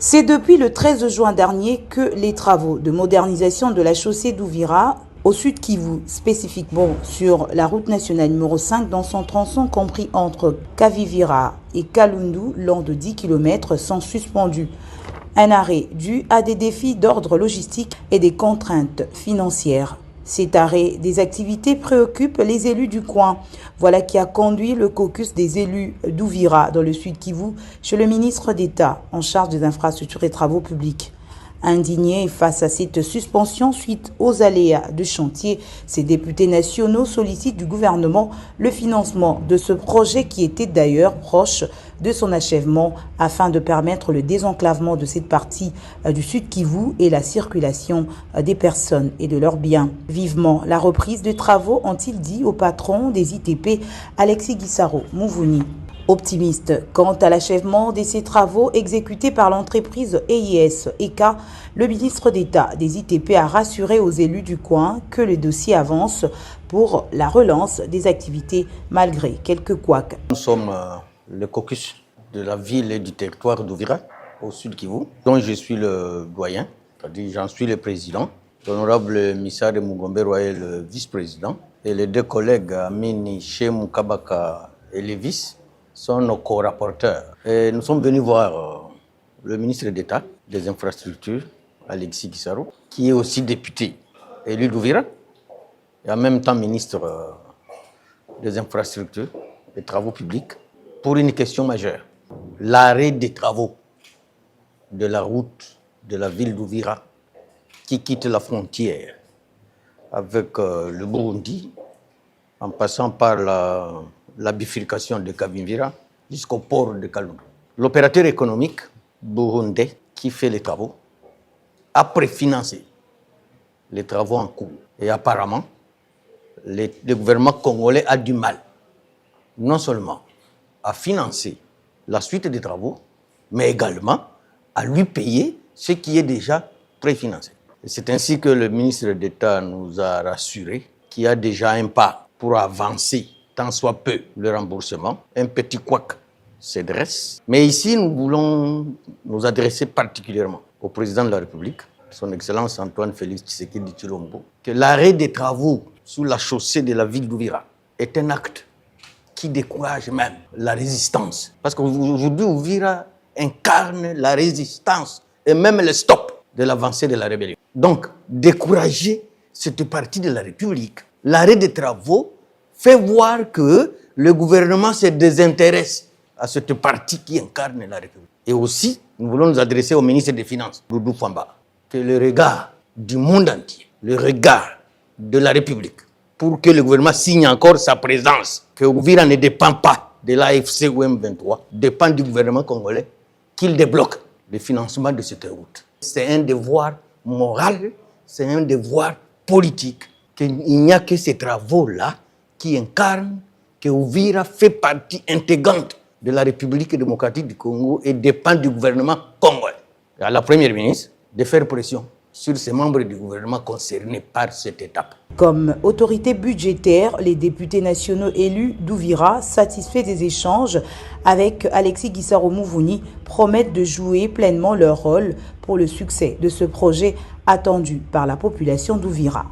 C'est depuis le 13 juin dernier que les travaux de modernisation de la chaussée d'Ouvira au Sud Kivu, spécifiquement sur la route nationale numéro 5 dans son tronçon compris entre Kavivira et Kalundu, long de 10 km, sont suspendus. Un arrêt dû à des défis d'ordre logistique et des contraintes financières. Cet arrêt des activités préoccupe les élus du coin. Voilà qui a conduit le caucus des élus d'Ouvira dans le Sud Kivu chez le ministre d'État en charge des infrastructures et travaux publics. Indignés face à cette suspension suite aux aléas de chantier, ces députés nationaux sollicitent du gouvernement le financement de ce projet qui était d'ailleurs proche de son achèvement afin de permettre le désenclavement de cette partie du Sud Kivu et la circulation des personnes et de leurs biens. Vivement la reprise des travaux, ont-ils dit au patron des ITP, Alexis Gisaro Mouvouni. Optimiste quant à l'achèvement de ces travaux exécutés par l'entreprise EIS-ECA, le ministre d'État des ITP a rassuré aux élus du coin que le dossier avance pour la relance des activités malgré quelques couacs. Nous sommes le caucus de la ville et du territoire d'Ouvira, au Sud Kivu, dont je suis le doyen, c'est-à-dire j'en suis le président. L'honorable Missa de Mugombe est le vice-président et les deux collègues Amini Chemou Kabaka et les vice sont nos co-rapporteurs. Et nous sommes venus voir le ministre d'État des Infrastructures, Alexis Gisaro, qui est aussi député élu d'Ouvira, et en même temps ministre des Infrastructures et Travaux publics, pour une question majeure. L'arrêt des travaux de la route de la ville d'Ouvira qui quitte la frontière avec le Burundi, en passant par la bifurcation de Kavivira jusqu'au port de Kalundu. L'opérateur économique burundais qui fait les travaux a préfinancé les travaux en cours. Et apparemment, le gouvernement congolais a du mal, non seulement à financer la suite des travaux, mais également à lui payer ce qui est déjà préfinancé. C'est ainsi que le ministre d'État nous a rassuré qu'il y a déjà un pas pour avancer tant soit peu le remboursement. Un petit couac se dresse. Mais ici, nous voulons nous adresser particulièrement au président de la République, son Excellence Antoine Félix Tshisekedi Tshilombo, que l'arrêt des travaux sous la chaussée de la ville d'Ouvira est un acte qui décourage même la résistance. Parce qu'aujourd'hui, Ouvira incarne la résistance et même le stop de l'avancée de la rébellion. Donc, décourager cette partie de la République, l'arrêt des travaux fait voir que le gouvernement se désintéresse à cette partie qui incarne la République. Et aussi, nous voulons nous adresser au ministre des Finances, Doudou Famba, que le regard du monde entier, le regard de la République, pour que le gouvernement signe encore sa présence, que Ouvira ne dépend pas de l'AFC ou M23, dépend du gouvernement congolais, qu'il débloque le financement de cette route. C'est un devoir moral, c'est un devoir politique, qu'il n'y a que ces travaux-là qui incarne que Ouvira fait partie intégrante de la République démocratique du Congo et dépend du gouvernement congolais. Et à la Première ministre de faire pression sur ces membres du gouvernement concernés par cette étape. Comme autorité budgétaire, les députés nationaux élus d'Ouvira, satisfaits des échanges avec Alexis Gisaro Mouvouni, promettent de jouer pleinement leur rôle pour le succès de ce projet attendu par la population d'Ouvira.